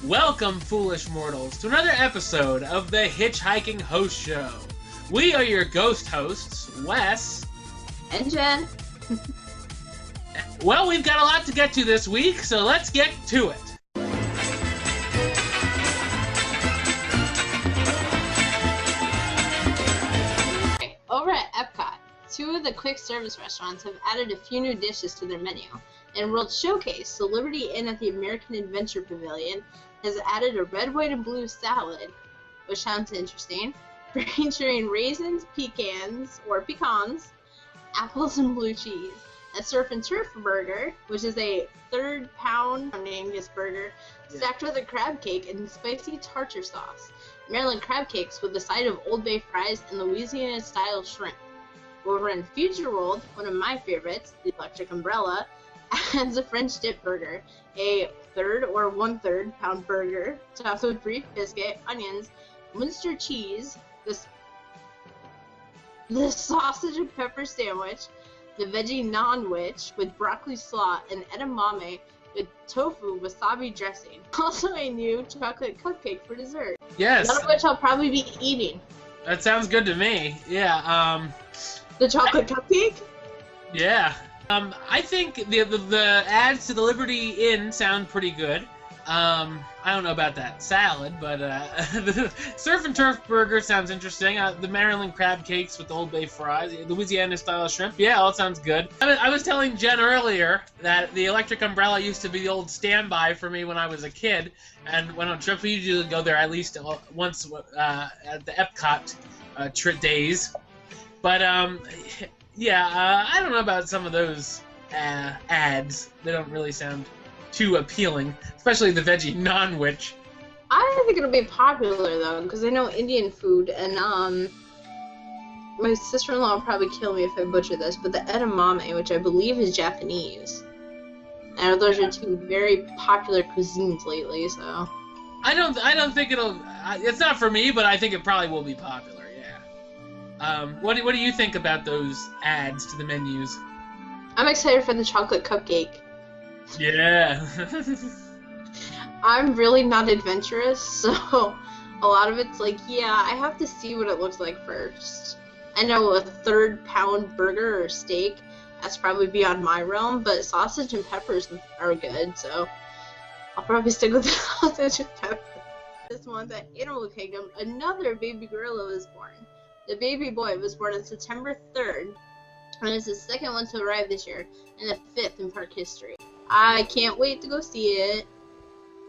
Welcome, foolish mortals, to another episode of the HitchHiking Host Show. We are your ghost hosts, Wes and Jen. Well, we've got a lot to get to this week, so let's get to it. Over at Epcot, two of the quick service restaurants have added a few new dishes to their menu. In World Showcase, the Liberty Inn at the American Adventure Pavilion has added a red, white, and blue salad, which sounds interesting, featuring raisins, pecans, apples, and blue cheese. A Surf and Turf burger, which is a third-pound Angus burger, stacked with a crab cake and spicy tartar sauce. Maryland crab cakes with a side of Old Bay fries and Louisiana-style shrimp. Over in Future World, one of my favorites, the Electric Umbrella, adds a French dip burger, a third or one-third pound burger topped with beef biscuit, onions, Munster cheese, the sausage and pepper sandwich, the veggie non-wich with broccoli slaw, and edamame with tofu wasabi dressing. Also a new chocolate cupcake for dessert. Yes. None of which I'll probably be eating. That sounds good to me. Yeah. The chocolate cupcake? Yeah. I think the ads to the Liberty Inn sound pretty good. I don't know about that salad, but the Surf and Turf burger sounds interesting. The Maryland crab cakes with the Old Bay fries, Louisiana-style shrimp. Yeah, all sounds good. I was telling Jen earlier that the Electric Umbrella used to be the old standby for me when I was a kid, and when on trips we usually go there at least once at the Epcot trip days. But yeah, I don't know about some of those ads. They don't really sound too appealing, especially the veggie non-wich. I think it'll be popular though, because I know Indian food, and my sister-in-law will probably kill me if I butcher this, but the edamame, which I believe is Japanese. And those are two very popular cuisines lately, so. I don't think it'll. It's not for me, but I think it probably will be popular. Yeah. What do you think about those ads to the menus? I'm excited for the chocolate cupcake. Yeah. I'm really not adventurous, so a lot of it's like, yeah, I have to see what it looks like first. I know a third-pound burger or steak, that's probably beyond my realm, but sausage and peppers are good, so I'll probably stick with the sausage and peppers. This month at Animal Kingdom, another baby gorilla was born. The baby boy was born on September 3rd, and is the second one to arrive this year, and the fifth in park history. I can't wait to go see it.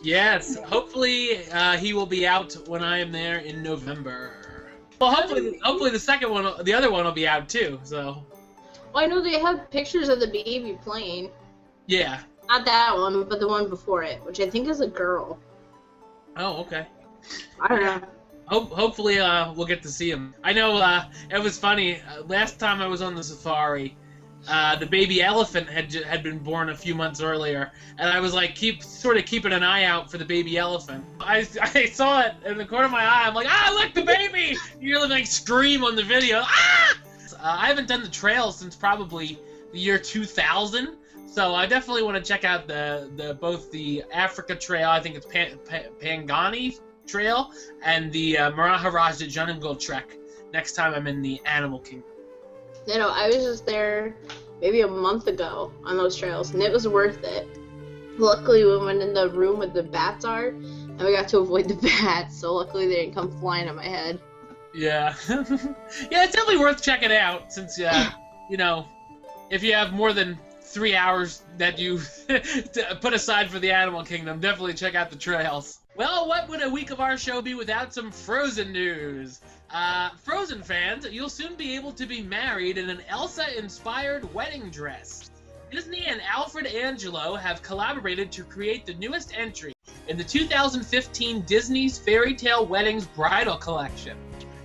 Yes, hopefully he will be out when I am there in November. Well, hopefully the other one will be out too. So. Well, I know they have pictures of the baby playing. Yeah. Not that one, but the one before it, which I think is a girl. Oh, okay. I don't know. Hopefully we'll get to see him. I know it was funny. Last time I was on the safari, the baby elephant had been born a few months earlier, and I was like keeping an eye out for the baby elephant. I saw it in the corner of my eye. I'm like, look, the baby! You really like scream on the video. I haven't done the trail since probably the year 2000, so I definitely want to check out both the Africa Trail. I think it's Pangani Trail, and the Maharaja Jungle Trek next time I'm in the Animal Kingdom. You know, I was just there maybe a month ago on those trails, and it was worth it. Luckily, we went in the room where the bats are, and we got to avoid the bats, so luckily they didn't come flying at my head. Yeah. Yeah, it's definitely worth checking out, since, you know, if you have more than 3 hours that you put aside for the Animal Kingdom, definitely check out the trails. Well, what would a week of our show be without some Frozen news? Frozen fans, you'll soon be able to be married in an Elsa-inspired wedding dress. Disney and Alfred Angelo have collaborated to create the newest entry in the 2015 Disney's Fairy Tale Weddings Bridal Collection.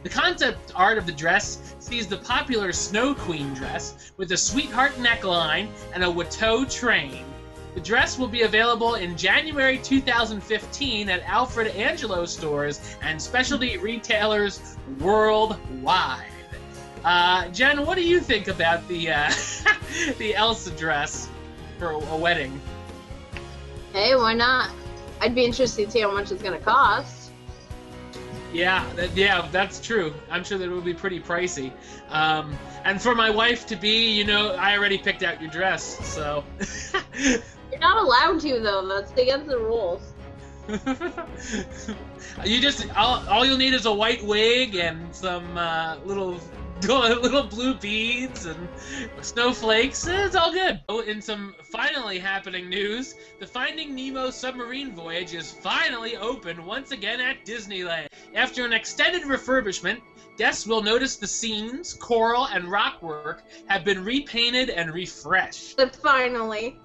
The concept art of the dress sees the popular Snow Queen dress with a sweetheart neckline and a Watteau train. The dress will be available in January 2015 at Alfred Angelo stores and specialty retailers worldwide. Jen, what do you think about the the Elsa dress for a wedding? Hey, why not? I'd be interested to see how much it's gonna cost. Yeah, that's true. I'm sure that it would be pretty pricey. And for my wife to be, you know, I already picked out your dress, so. You're not allowed to, though. That's against the rules. You just all you'll need is a white wig and some little blue beads and snowflakes. It's all good. Oh, in some finally happening news, the Finding Nemo submarine voyage is finally open once again at Disneyland. After an extended refurbishment, guests will notice the scenes, coral, and rock work have been repainted and refreshed. But finally.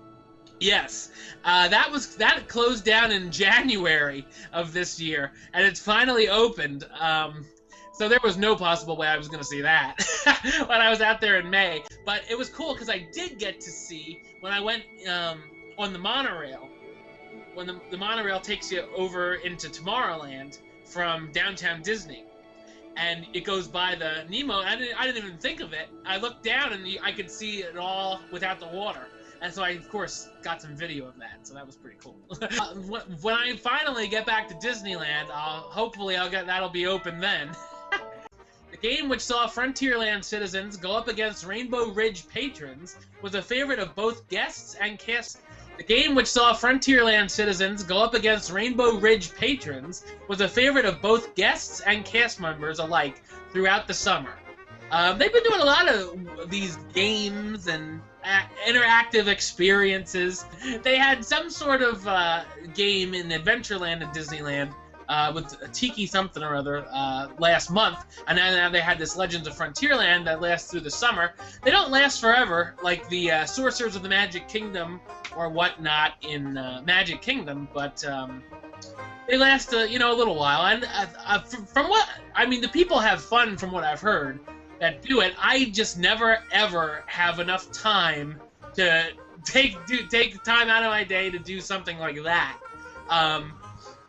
Yes, that closed down in January of this year, and it's finally opened. So there was no possible way I was going to see that when I was out there in May. But it was cool because I did get to see when I went on the monorail. When the monorail takes you over into Tomorrowland from downtown Disney. And it goes by the Nemo. I didn't even think of it. I looked down and I could see it all without the water. And so I, of course, got some video of that, so that was pretty cool. When I finally get back to Disneyland, hopefully that'll be open then. The game, which saw Frontierland citizens go up against Rainbow Ridge patrons, was a favorite of both guests and cast. The game, which saw Frontierland citizens go up against Rainbow Ridge patrons, was a favorite of both guests and cast members alike throughout the summer. They've been doing a lot of these games and interactive experiences. They had some sort of game in Adventureland at Disneyland with a Tiki something or other last month, and now they had this Legends of Frontierland that lasts through the summer. They don't last forever, like the Sorcerers of the Magic Kingdom or whatnot in Magic Kingdom, but they last a little while. And from what the people have fun from what I've heard that do it. I just never ever have enough time to take time out of my day to do something like that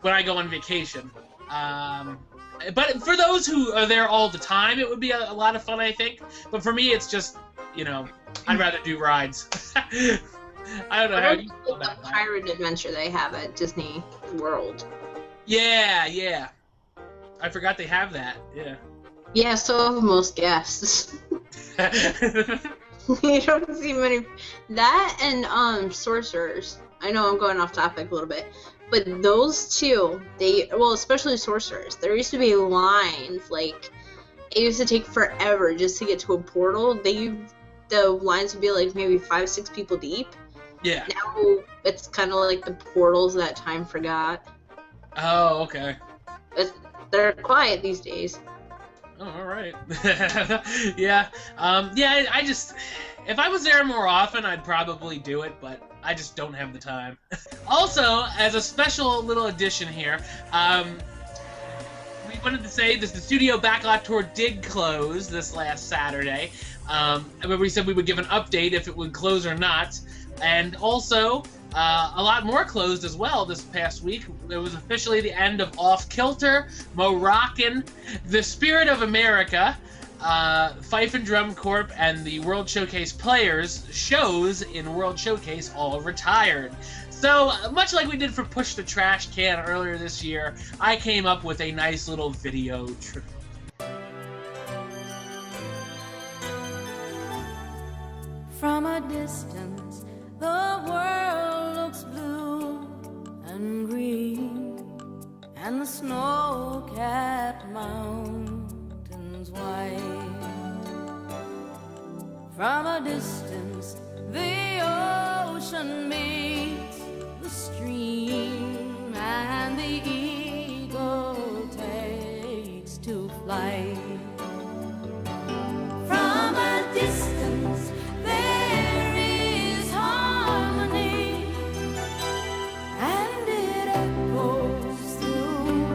when I go on vacation. But for those who are there all the time, it would be a lot of fun, I think. But for me, it's just, I'd rather do rides. I don't know how you feel about that. Pirate adventure they have at Disney World. Yeah. I forgot they have that. Yeah. Yeah, so have most guests. You don't see many. That and Sorcerers. I know I'm going off topic a little bit, but those two, especially Sorcerers, there used to be lines, like, it used to take forever just to get to a portal. The lines would be like maybe 5-6 people deep. Yeah. Now it's kind of like the portals that time forgot. Oh, okay. They're quiet these days. Oh, all right. Yeah. I just, if I was there more often, I'd probably do it, but I just don't have the time. Also, as a special little addition here, we wanted to say this: the Studio Backlot Tour did close this last Saturday. But we said we would give an update if it would close or not. And also, a lot more closed as well this past week. It was officially the end of Off Kilter, Moroccan, The Spirit of America, Fife and Drum Corp, and the World Showcase Players shows in World Showcase all retired. So, much like we did for Push the Trash Can earlier this year, I came up with a nice little video trip. From a distance, the world looks blue and green, and the snow-capped mountains white. From a distance, the ocean meets the stream, and the eagle takes to flight. From a distance, there is harmony, and it echoes through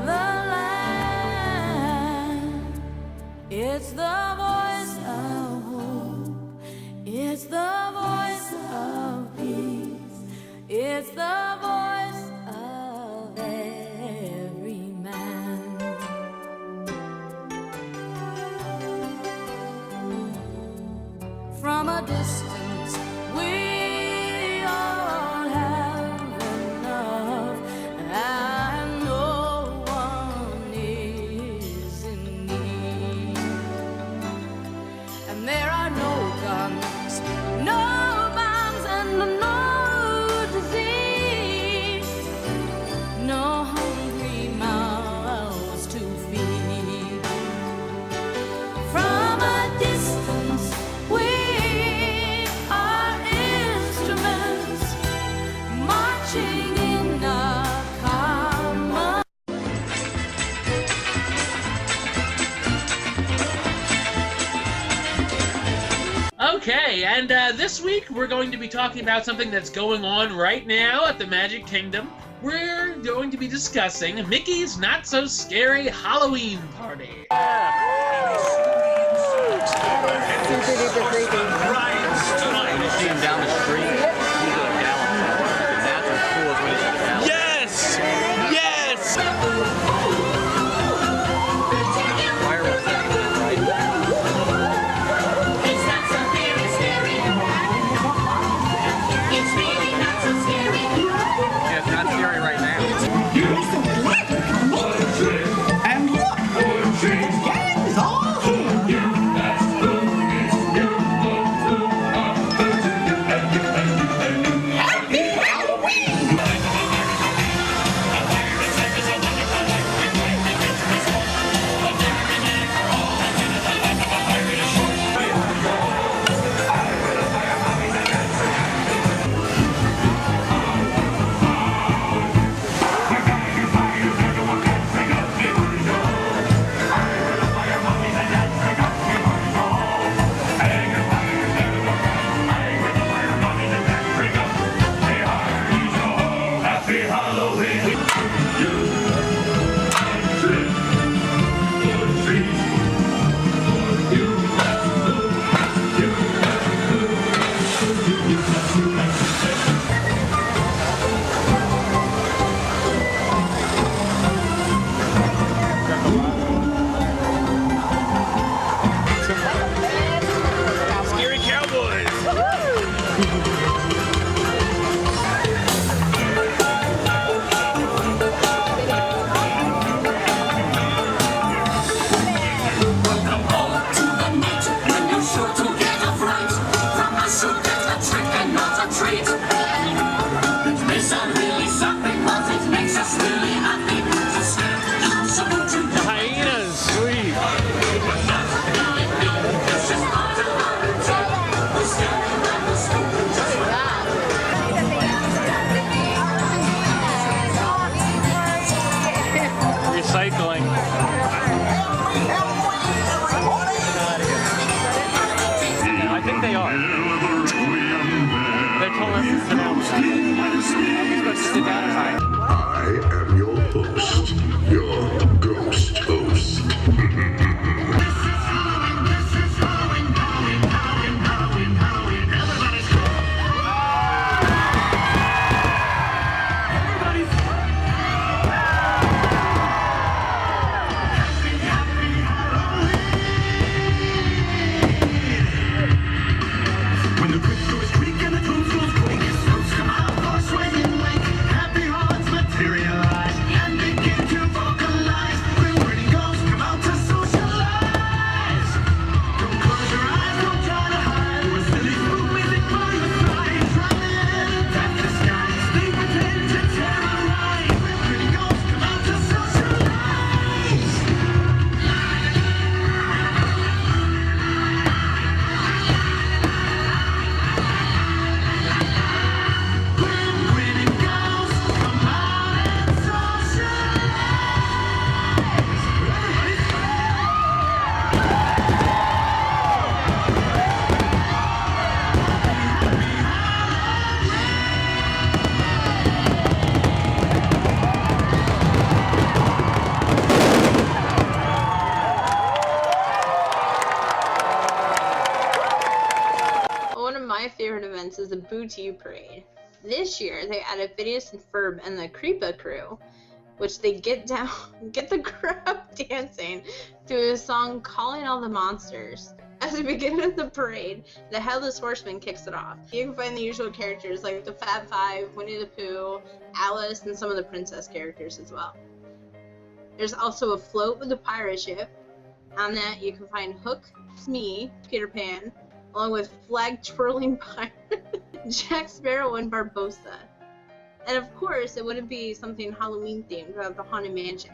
the land. It's the voice of every man. From a distance, we all have enough, and no one is in need. And there are no guns, no bombs, and no disease, no hungry mouths to feed. From a distance, we are instruments marching in a common. Okay, and this week we're going to be talking about something that's going on right now at the Magic Kingdom. We're going to be discussing Mickey's Not So Scary Halloween Party. See him down the street. He's a gallop. And that's as cool as when he's a gallop. Yes! Yes! Fireworks, right? It's not so very scary. It's really not so scary. Yeah, it's not scary right now. And look, the gang is all here. Happy Halloween! Scary Cowboys! The hyenas! Sweet! Recycling. I think they are. They told us to sit down. We're supposed to sit down tonight. I am your host, your ghost host. When the quick goes creak and the tools goes quick, spooks come out for swinging wake. Happy hearts materialize and begin to vocalize. When pretty ghosts come out to socialize. Don't close your eyes, don't try to hide. With silly spook music by the side. Try the end and tap the sky. They pretend to terrorize. When pretty ghosts come out to socialize. One of my favorite events is the Boo to You Parade. This year, they added Phineas and Ferb and the Creepa crew, which they get the crowd dancing to a song calling all the monsters. As we begin with the parade, the Headless Horseman kicks it off. You can find the usual characters like the Fab Five, Winnie the Pooh, Alice, and some of the princess characters as well. There's also a float with a pirate ship. On that, you can find Hook, Smee, Peter Pan, along with flag-twirling pirate Jack Sparrow and Barbossa. And of course, it wouldn't be something Halloween-themed without the Haunted Mansion.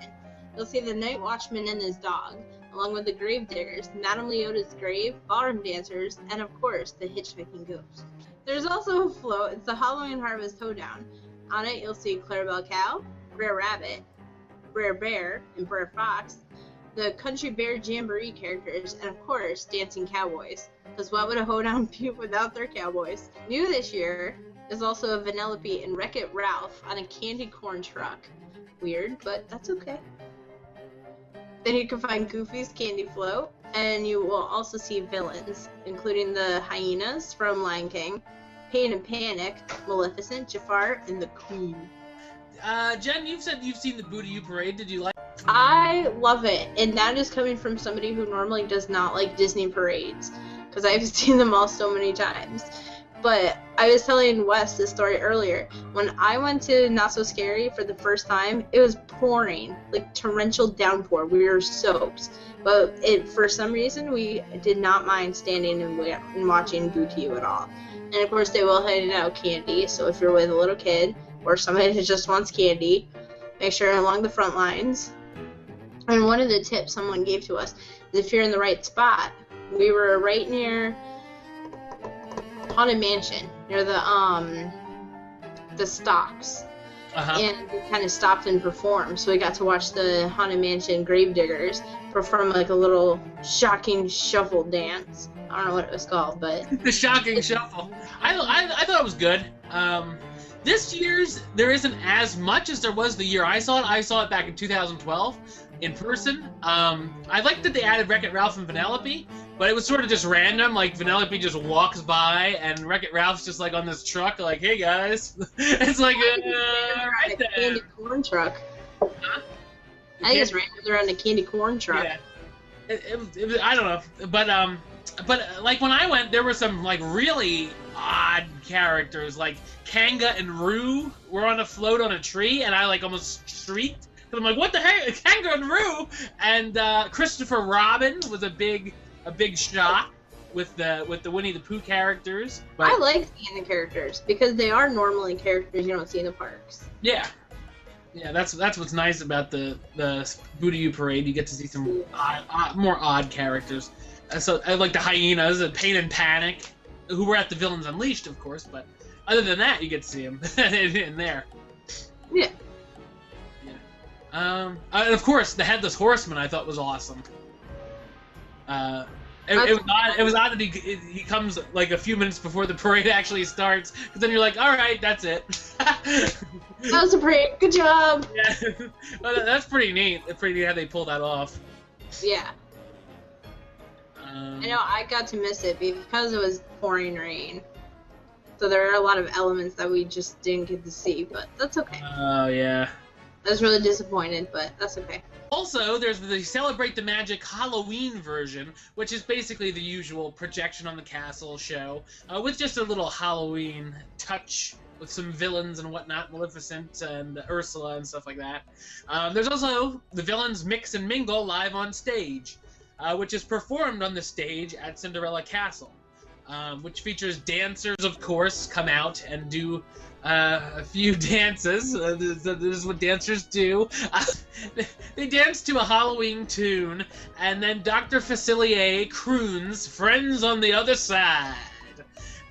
You'll see the Night Watchman and his dog, along with the Grave Diggers, Madame Leota's grave, ballroom dancers, and of course, the hitchhiking ghost. There's also a float. It's the Halloween Harvest Hoedown. On it, you'll see Clarabelle Cow, Brer Rabbit, Brer Bear, and Brer Fox, the Country Bear Jamboree characters, and of course, dancing cowboys. Because what would a hoedown be without their cowboys? New this year is also a Vanellope and Wreck-It Ralph on a candy corn truck. Weird, but that's okay. Then you can find Goofy's Candy Float, and you will also see villains, including the hyenas from Lion King, Pain and Panic, Maleficent, Jafar, and the Queen. Jen, you've said you've seen the Boo-to-You Parade. Did you like it? I love it, and that is coming from somebody who normally does not like Disney parades, because I've seen them all so many times. But I was telling Wes this story earlier. When I went to Not So Scary for the first time, it was pouring, like torrential downpour. We were soaked. But for some reason, we did not mind standing and watching Boo-to-You at all. And of course, they will hand out candy. So if you're with a little kid or somebody who just wants candy, make sure you're along the front lines. And one of the tips someone gave to us is if you're in the right spot. We were right near Haunted Mansion, near the stocks, and we kind of stopped and performed. So we got to watch the Haunted Mansion Gravediggers perform like a little shocking shuffle dance. I don't know what it was called, but the shocking shuffle. I thought it was good. This year's there isn't as much as there was the year I saw it. I saw it back in 2012 in person. I liked that they added Wreck-It Ralph and Vanellope, but it was sort of just random. Like Vanellope just walks by and Wreck-It Ralph's just like on this truck, like, "Hey guys," it's like right there. Candy corn truck. Huh? I think it's random around a candy corn truck. Yeah, it was, I don't know, but like when I went, there were some like really odd characters, like Kanga and Roo were on a float on a tree, and I like almost shrieked. I'm like, what the heck? Kanga and Roo! And Christopher Robin was a big shot with the Winnie the Pooh characters. But I like seeing the characters because they are normally characters you don't see in the parks. Yeah, that's what's nice about the Boo-to-You Parade. You get to see some more odd characters. So I like the hyenas, and Pain and Panic, who were at the Villains Unleashed, of course. But other than that, you get to see them in there. Yeah. And of course, the Headless Horseman I thought was awesome. It was odd that he comes like a few minutes before the parade actually starts, because then you're like, all right, that's it. That was a parade. Good job. Yeah, well, that's pretty neat. It's pretty neat how they pull that off. Yeah. I know I got to miss it because it was pouring rain. So there are a lot of elements that we just didn't get to see, but that's okay. Oh, yeah. I was really disappointed, but that's okay. Also, there's the Celebrate the Magic Halloween version, which is basically the usual projection on the castle show, with just a little Halloween touch with some villains and whatnot, Maleficent and Ursula and stuff like that. There's also the Villains Mix and Mingle live on stage, which is performed on the stage at Cinderella Castle, which features dancers, of course, come out and do a few dances. This is what dancers do. They dance to a Halloween tune, and then Dr. Facilier croons "Friends on the Other Side."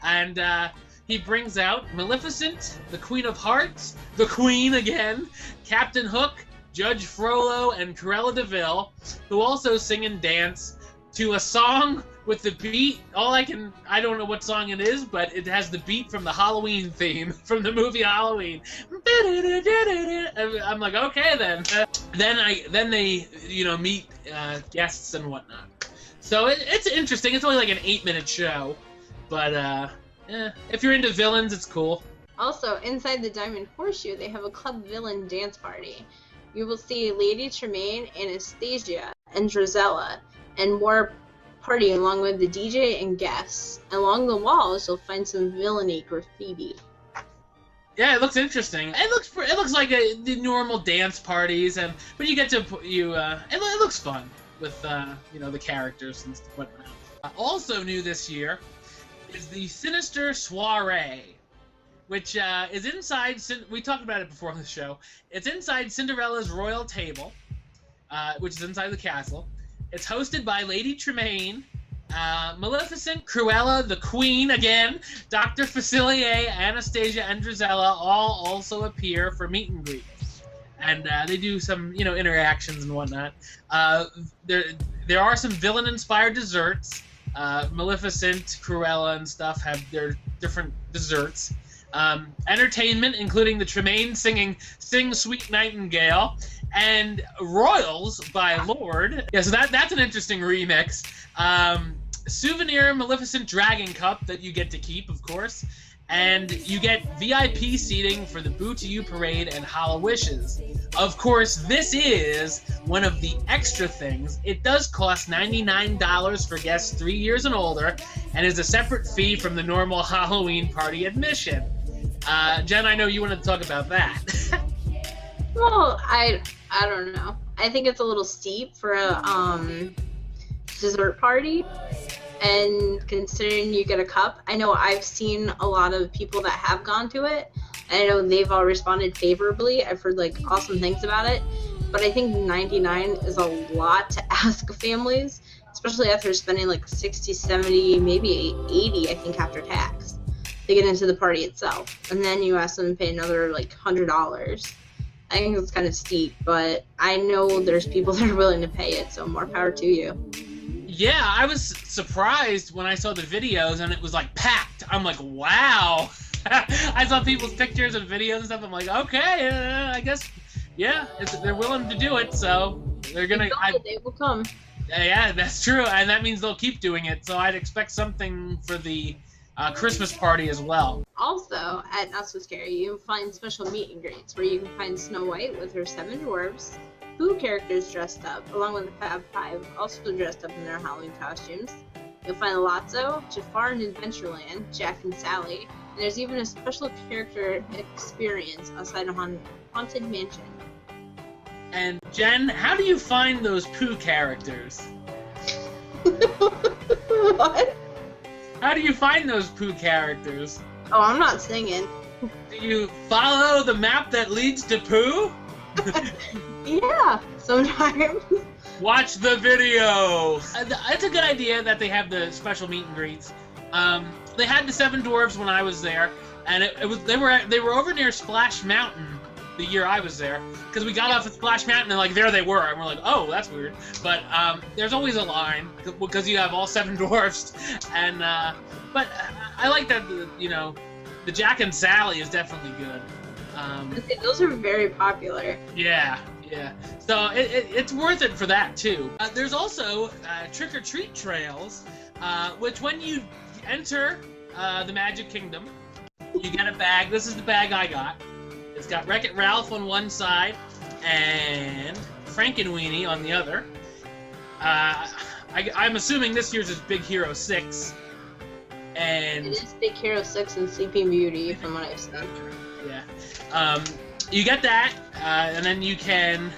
And he brings out Maleficent, the Queen of Hearts, the Queen again, Captain Hook, Judge Frollo, and Cruella de Vil, who also sing and dance to a song with the beat. I don't know what song it is, but it has the beat from the Halloween theme from the movie Halloween. I'm like, okay then. Then they meet guests and whatnot. So it's interesting. It's only like an 8-minute show, but if you're into villains, it's cool. Also, inside the Diamond Horseshoe, they have a club villain dance party. You will see Lady Tremaine, Anastasia, and Drizella, and more party along with the DJ and guests. Along the walls, you'll find some villainy graffiti. Yeah, it looks interesting. It looks like the normal dance parties, but you get to it looks fun with the characters and whatnot. Also new this year is the Sinister Soiree, which is inside. We talked about it before on the show. It's inside Cinderella's royal table, which is inside the castle. It's hosted by Lady Tremaine, Maleficent, Cruella, the Queen again, Dr. Facilier, Anastasia, and Drizella all also appear for meet and greet, and they do some interactions and whatnot. There are some villain-inspired desserts. Maleficent, Cruella, and stuff have their different desserts. Entertainment, including the Tremaine singing "Sing Sweet Nightingale," and Royals by Lorde. Yeah, so that's an interesting remix. Souvenir Maleficent Dragon Cup that you get to keep, of course. And you get VIP seating for the Boo to You Parade and Hallowishes. Of course, this is one of the extra things. It does cost $99 for guests 3 years and older, and is a separate fee from the normal Halloween party admission. Jen, I know you wanted to talk about that. Well, I don't know. I think it's a little steep for a dessert party. And considering you get a cup, I know I've seen a lot of people that have gone to it. And I know they've all responded favorably. I've heard awesome things about it. But I think $99 is a lot to ask families, especially after spending $60, $70, maybe $80, I think, after tax to get into the party itself. And then you ask them to pay another $100. I think it's kind of steep, but I know there's people that are willing to pay it, so more power to you. Yeah, I was surprised when I saw the videos and it was packed. I'm like, wow. I saw people's pictures and videos and stuff. I'm like, okay, I guess, yeah, they're willing to do it, so they're gonna. They will come. Yeah, that's true, and that means they'll keep doing it. So I'd expect something for the Christmas party as well. Also, at Not So Scary, you'll find special meet and greets where you can find Snow White with her 7 dwarves, Boo characters dressed up, along with the Fab Five, also dressed up in their Halloween costumes. You'll find Lotso, Jafar in Adventureland, Jack and Sally, and there's even a special character experience outside a haunted mansion. And Jen, how do you find those Pooh characters? What? How do you find those Pooh characters? Oh, I'm not singing. Do you follow the map that leads to Pooh? Yeah, sometimes. Watch the video. It's a good idea that they have the special meet and greets. They had the 7 dwarves when I was there, and they were over near Splash Mountain the year I was there, because we got off at Splash Mountain and there they were, and we're like, oh, that's weird. But there's always a line because you have all 7 dwarfs, and but I like that the Jack and Sally is definitely good. Those are very popular. Yeah. So it's worth it for that too. There's also trick or treat trails, which when you enter the Magic Kingdom, you get a bag. This is the bag I got. It's got Wreck-It Ralph on one side and Frankenweenie on the other. I'm assuming this year's is Big Hero 6. And it is Big Hero 6 and Sleeping Beauty, from what I've seen. Yeah. You get that, and then you can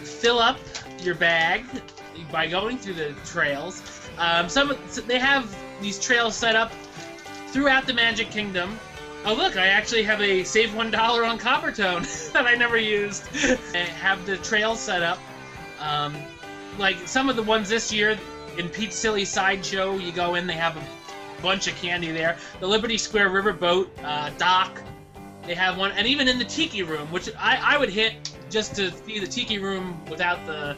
fill up your bag by going through the trails. They have these trails set up throughout the Magic Kingdom. Oh look, I actually have a save $1 on Coppertone that I never used. I have the trails set up. Some of the ones this year in Pete's Silly Sideshow, you go in, they have a bunch of candy there. The Liberty Square Riverboat dock, they have one, and even in the Tiki Room, which I would hit just to see the Tiki Room without the,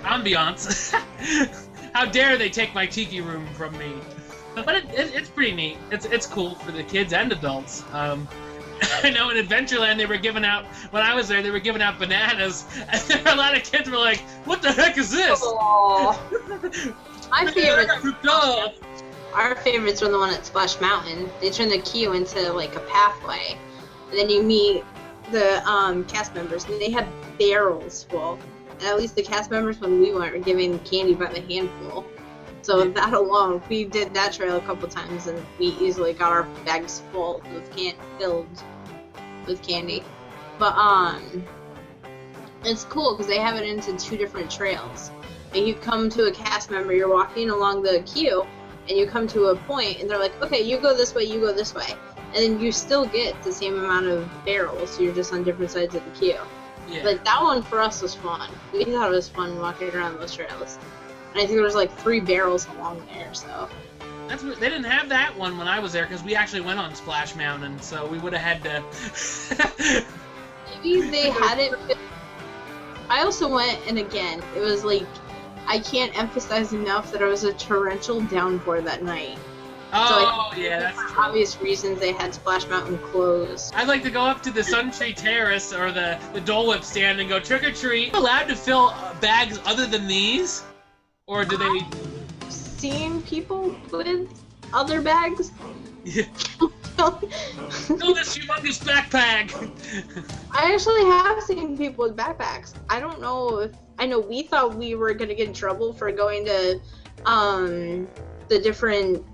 ambiance. How dare they take my Tiki Room from me? But it's pretty neat. It's cool for the kids and adults. I know in Adventureland they were giving out, when I was there, they were giving out bananas, and there were a lot of kids were like, what the heck is this? Aww. My favorite. Our favorites were the one at Splash Mountain. They turn the queue into like a pathway, and then you meet the cast members, and they had barrels full. And at least the cast members, when we went, were giving candy by the handful. So that alone, we did that trail a couple times, and we easily got our bags filled with candy. But it's cool because they have it into 2 different trails. And you come to a cast member, you're walking along the queue, and you come to a point, and they're like, okay, you go this way, you go this way. And then you still get the same amount of barrels, so you're just on different sides of the queue. Yeah. But that one for us was fun. We thought it was fun walking around those trails. And I think there was like 3 barrels along there, so. They didn't have that one when I was there because we actually went on Splash Mountain, so we would have had to. Maybe they had it. I also went, and again, it was like, I can't emphasize enough that it was a torrential downpour that night. Oh, so yeah, that's for obvious reasons they had Splash Mountain closed. I'd like to go up to the Suntree Terrace or the Dole Whip stand and go trick or treat. Are you allowed to fill bags other than these? Or do they. Seen people with other bags? Yeah. Fill this humongous backpack! I actually have seen people with backpacks. I don't know if. I know we thought we were going to get in trouble for going to the different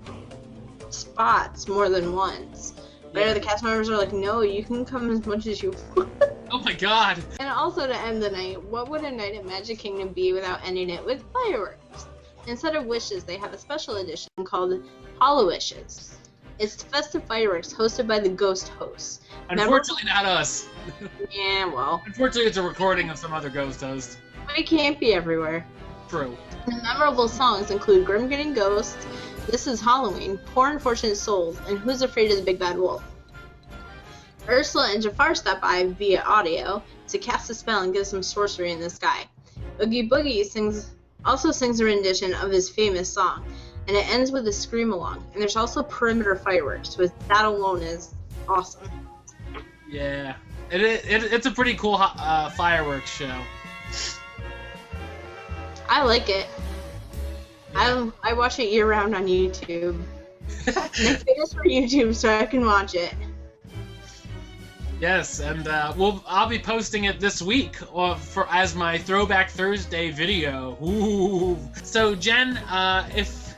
spots more than once. But the cast members are like, no, you can come as much as you want. Oh my god. And also to end the night, what would a night at Magic Kingdom be without ending it with fireworks? Instead of wishes, they have a special edition called Hollow Wishes. It's festive fireworks hosted by the Ghost hosts. Unfortunately, not us. Yeah, well. Unfortunately, it's a recording of some other Ghost host. But it can't be everywhere. True. The memorable songs include Grim Getting Ghost, This Is Halloween, Poor Unfortunate Souls, and Who's Afraid of the Big Bad Wolf. Ursula and Jafar stop by via audio to cast a spell and give some sorcery in the sky. Oogie Boogie also sings a rendition of his famous song, and it ends with a scream along. And there's also perimeter fireworks, which that alone is awesome. Yeah, it's a pretty cool fireworks show. I like it. I watch it year round on YouTube. And I pay us for YouTube so I can watch it. Yes, and I'll be posting it this week as my Throwback Thursday video. Ooh. So Jen, if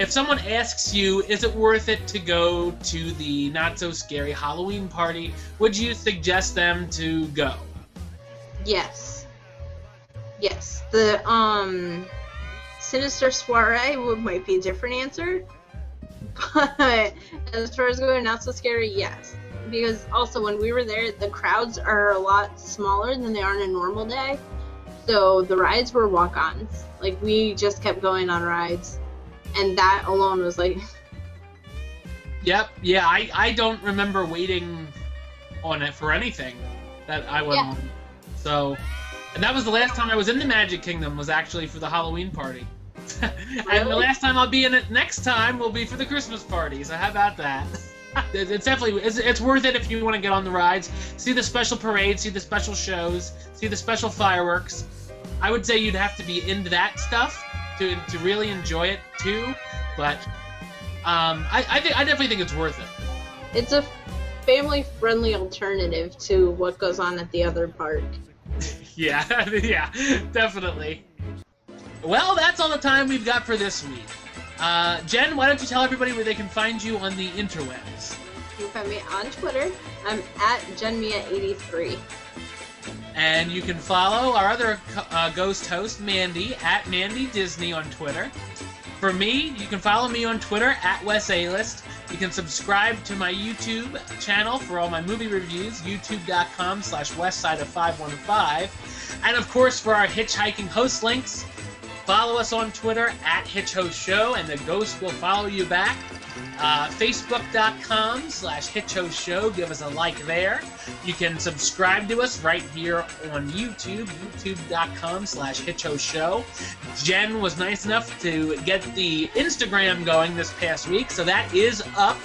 someone asks you, is it worth it to go to the Not So Scary Halloween party, would you suggest them to go? Yes. Yes. The Sinister Soiree might be a different answer. But as far as going Not So Scary, yes. Because also when we were there, the crowds are a lot smaller than they are on a normal day. So the rides were walk-ons. Like, we just kept going on rides. And that alone was like... Yep, yeah, I don't remember waiting on it for anything that I went on. So, and that was the last time I was in the Magic Kingdom, was actually for the Halloween party. And the last time I'll be in it next time will be for the Christmas party, so how about that? It's definitely, it's worth it if you want to get on the rides, see the special parades, see the special shows, see the special fireworks. I would say you'd have to be into that stuff to really enjoy it too, but I definitely think it's worth it. It's a family-friendly alternative to what goes on at the other park. Yeah, yeah, definitely. Well, that's all the time we've got for this week. Jen, why don't you tell everybody where they can find you on the interwebs? You can find me on Twitter. I'm at JenMia83. And you can follow our other ghost host, Mandy, at Mandy Disney on Twitter. For me, you can follow me on Twitter, at WesAList. You can subscribe to my YouTube channel for all my movie reviews, youtube.com/westside515. And of course, for our HitchHiking host links, follow us on Twitter, at HitchHostShow, and the ghost will follow you back. Facebook.com/HitchHostShow. Give us a like there. You can subscribe to us right here on YouTube, youtube.com/HitchHostShow. Jen was nice enough to get the Instagram going this past week, so that is up.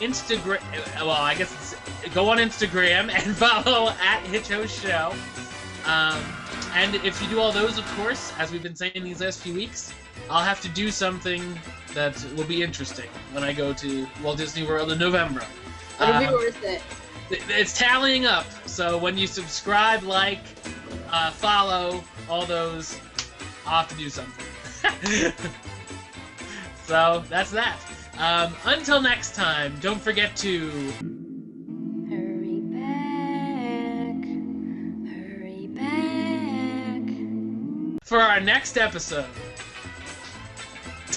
Instagram, well, I guess go on Instagram and follow at HitchHostShow. And if you do all those, of course, as we've been saying these last few weeks, I'll have to do something that will be interesting when I go to Walt Disney World in November. It'll be worth it. It's tallying up, so when you subscribe, like, follow, all those, I'll have to do something. So, that's that. Until next time, don't forget to... Hurry back, hurry back. For our next episode,